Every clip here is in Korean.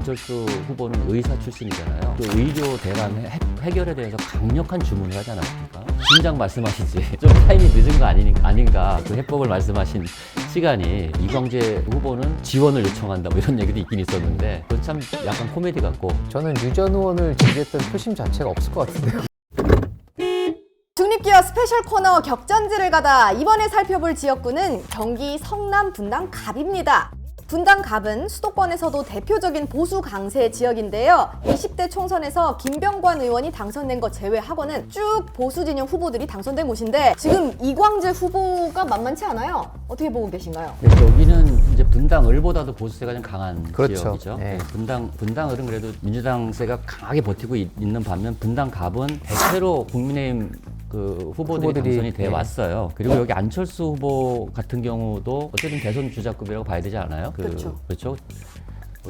안철수 후보는 의사 출신이잖아요. 그 의료 대란 해결에 대해서 강력한 주문을 하지 않았습니까? 진작 말씀하시지. 좀 타임이 늦은 거 아닌가. 그 해법을 말씀하신 시간이 이광재 후보는 지원을 요청한다 뭐 이런 얘기도 있긴 있었는데 그건 참 약간 코미디 같고. 저는 류 전 의원을 지지했던 표심 자체가 없을 것 같은데요. 중립기업 스페셜 코너 격전지를 가다 이번에 살펴볼 지역구는 경기 성남 분당 갑입니다. 분당 갑은 수도권에서도 대표적인 보수 강세 지역인데요. 20대 총선에서 김병관 의원이 당선된 것 제외하고는 쭉 보수 진영 후보들이 당선된 곳인데 지금 이광재 후보가 만만치 않아요. 어떻게 보고 계신가요? 네, 여기는 이제 분당 을보다도 보수세가 좀 강한 그렇죠. 지역이죠. 네. 분당 을은 그래도 민주당세가 강하게 버티고 있는 반면 분당 갑은 대체로 국민의힘 그 후보들이 당선이 돼 왔어요. 그리고 여기 안철수 후보 같은 경우도 어쨌든 대선 주자급이라고 봐야 되지 않아요? 그렇죠.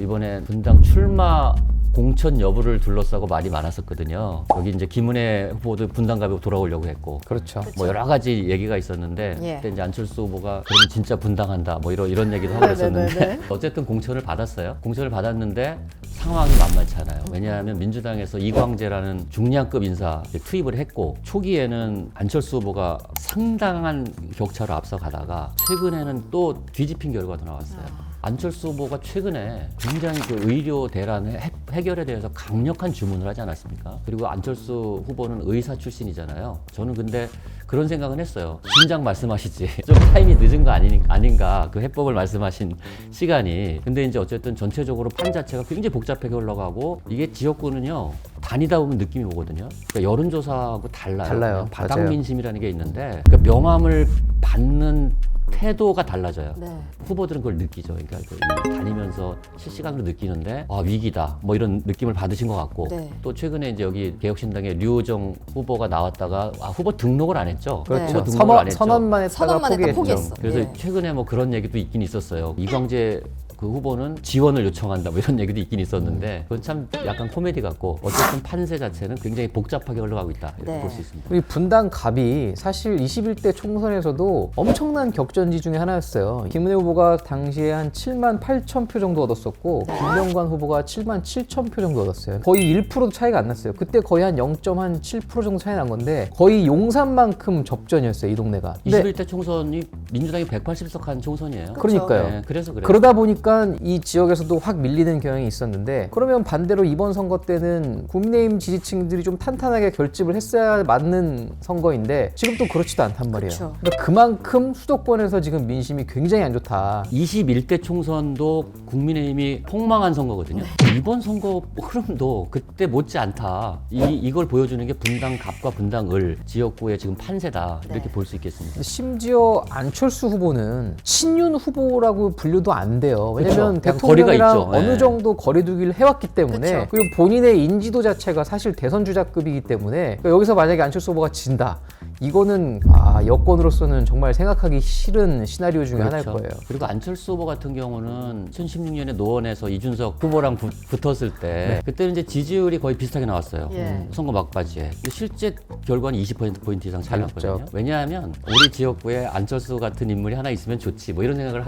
이번에 분당 출마 공천 여부를 둘러싸고 말이 많았었거든요. 여기 이제 김은혜 후보도 분당갑으로 돌아오려고 했고, 그렇죠. 뭐 여러 가지 얘기가 있었는데 예. 그때 이제 안철수 후보가 그러면 진짜 분당한다 뭐 이런 얘기도 하고 그랬었는데 어쨌든 공천을 받았어요. 공천을 받았는데 상황이 만만치 않아요. 왜냐하면 민주당에서 이광재라는 중량급 인사 투입을 했고 초기에는 안철수 후보가 상당한 격차로 앞서가다가 최근에는 또 뒤집힌 결과도 나왔어요. 안철수 후보가 최근에 굉장히 그 의료 대란 해결에 대해서 강력한 주문을 하지 않았습니까? 그리고 안철수 후보는 의사 출신이잖아요. 저는 근데 그런 생각은 했어요. 진작 말씀하시지. 좀 타임이 늦은 거 아닌가. 그 해법을 말씀하신 시간이. 근데 이제 어쨌든 전체적으로 판 자체가 굉장히 복잡하게 흘러가고 이게 지역구는요. 다니다 보면 느낌이 오거든요. 그러니까 여론조사하고 달라요. 바닥 맞아요. 민심이라는 게 있는데 그러니까 명함을 받는 태도가 달라져요. 네. 후보들은 그걸 느끼죠. 그러니까 다니면서 실시간으로 느끼는데 위기다 뭐 이런 느낌을 받으신 것 같고 네. 또 최근에 이제 여기 개혁신당의 류호정 후보가 나왔다가 후보 등록을 안 했죠. 그렇죠. 후보 등록을 안 했죠. 선언만 했다가 선언만 했다 포기했죠. 포기했어. 그래서 예. 최근에 뭐 그런 얘기도 있긴 있었어요. 이광재 그 후보는 지원을 요청한다 뭐 이런 얘기도 있긴 있었는데 그건 참 약간 코미디 같고 어쨌든 판세 자체는 굉장히 복잡하게 흘러가고 있다 이렇게 네. 볼 수 있습니다. 우리 분당 갑이 사실 21대 총선에서도 엄청난 격전지 중에 하나였어요. 김은혜 후보가 당시에 한 7만 8천 표 정도 얻었었고 김병관 후보가 7만 7천 표 정도 얻었어요. 거의 1%도 차이가 안 났어요. 그때 거의 한 0.7% 정도 차이 난 건데 거의 용산만큼 접전이었어요, 이 동네가. 근데 21대 총선이 민주당이 180석 한 총선이에요. 그러니까요. 네, 그래서 그래요. 그러다 보니까 이 지역에서도 확 밀리는 경향이 있었는데 그러면 반대로 이번 선거 때는 국민의힘 지지층들이 좀 탄탄하게 결집을 했어야 맞는 선거인데 지금 또 그렇지도 않단 말이에요. 그쵸. 그러니까 그만큼 수도권에서 지금 민심이 굉장히 안 좋다. 21대 총선도 국민의힘이 폭망한 선거거든요. 이번 선거 흐름도 그때 못지 않다. 이걸 보여주는 게 분당 갑과 분당 을 지역구의 지금 판세다. 이렇게 볼 수 있겠습니다. 심지어 안철수 후보는 친윤 후보라고 분류도 안 돼요. 왜냐면 그쵸. 거리가 대통령이랑 있죠. 어느 네. 정도 거리두기를 해왔기 때문에 그쵸. 그리고 본인의 인지도 자체가 사실 대선 주자급이기 때문에 그러니까 여기서 만약에 안철수 후보가 진다. 이거는 여권으로서는 정말 생각하기 싫은 시나리오 중에 하나일 거예요. 그리고 안철수 후보 같은 경우는 2016년에 노원에서 이준석 후보랑 붙었을 때 그때는 이제 지지율이 거의 비슷하게 나왔어요. 예. 선거 막바지에. 근데 실제 결과는 20%포인트 이상 차이 달랐죠. 났거든요. 왜냐하면 우리 지역구에 안철수 같은 인물이 하나 있으면 좋지 뭐 이런 생각을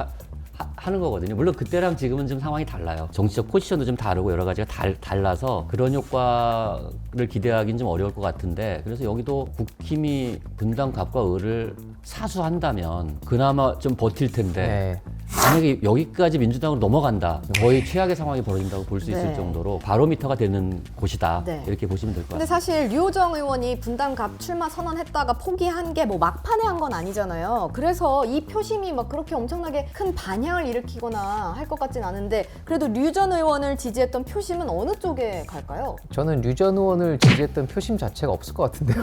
하는 거거든요. 물론 그때랑 지금은 좀 상황이 달라요. 정치적 포지션도 좀 다르고 여러 가지가 달라서 그런 효과를 기대하기는 좀 어려울 것 같은데 그래서 여기도 국힘이 분당 갑과 을을 사수한다면 그나마 좀 버틸 텐데 네. 만약에 여기까지 민주당으로 넘어간다 거의 최악의 상황이 벌어진다고 볼 수 있을 네. 정도로 바로미터가 되는 곳이다 네. 이렇게 보시면 될 것 근데 같아요. 사실 류호정 의원이 분당 갑 출마 선언했다가 포기한 게 뭐 막판에 한 건 아니잖아요. 그래서 이 표심이 막 그렇게 엄청나게 큰 반향을 일으키거나 할 것 같진 않은데 그래도 류 전 의원을 지지했던 표심은 어느 쪽에 갈까요? 저는 류 전 의원을 지지했던 표심 자체가 없을 것 같은데요.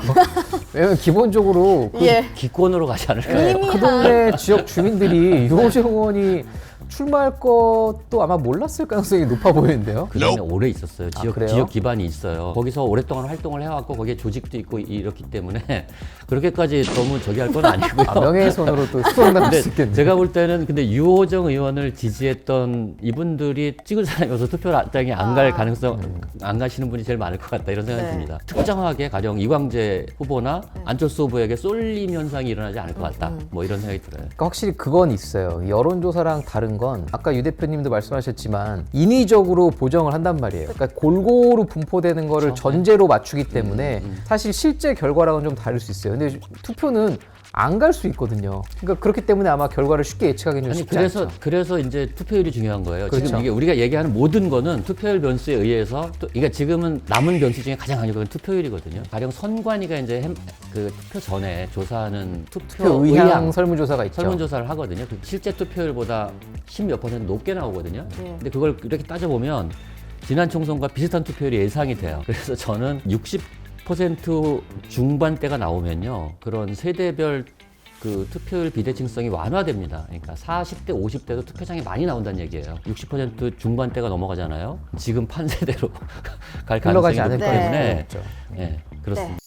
왜냐면 기본적으로 예. 기권으로 가지 않을까. 네, 이미 그 동네 지역 주민들이 유호정 의원이 출마할 것도 아마 몰랐을 가능성이 높아 보이는데요. 그 다음에 오래 있었어요. 그래요? 지역 기반이 있어요. 거기서 오랫동안 활동을 해왔고 거기에 조직도 있고 이렇기 때문에 그렇게까지 너무 저기 할 건 아니고요. 명예훼손으로 또 수송당할 수 근데 있겠네요. 제가 볼 때는 근데 유호정 의원을 지지했던 이분들이 찍은 사람이어서 투표장에 안 갈 가능성 안 가시는 분이 제일 많을 것 같다 이런 생각이 네. 듭니다. 특정하게 가령 이광재 후보나 안철수 후보에게 쏠림 현상이 일어나지 않을 것 같다. 뭐 이런 생각이 들어요. 그러니까 확실히 그건 있어요. 여론조사랑 다른 건 아까 유 대표님도 말씀하셨지만 인위적으로 보정을 한단 말이에요. 그러니까 골고루 분포되는 거를 전제로 맞추기 때문에 사실 실제 결과랑은 좀 다를 수 있어요. 근데 투표는 안 갈 수 있거든요. 그러니까 그렇기 때문에 아마 결과를 쉽게 예측하기는 좀 아니 쉽지 그래서 않죠. 그래서 이제 투표율이 중요한 거예요. 그렇죠. 지금 이게 우리가 얘기하는 모든 거는 투표율 변수에 의해서 또 그러니까 지금은 남은 변수 중에 가장 중요한 건 투표율이거든요. 가령 선관위가 이제 그 투표 전에 조사하는 투표 의향 설문조사가 있죠. 설문조사를 하거든요. 그 실제 투표율보다 10몇 % 높게 나오거든요. 근데 그걸 이렇게 따져보면 지난 총선과 비슷한 투표율이 예상이 돼요. 그래서 저는 60% 중반대가 나오면요. 그런 세대별 그 투표율 비대칭성이 완화됩니다. 그러니까 40대, 50대도 투표장에 많이 나온다는 얘기예요. 60% 중반대가 넘어가잖아요. 지금 판세대로 갈 흘러가지 가능성이 않을 높기 거예요. 때문에 그렇죠. 네, 그렇습니다.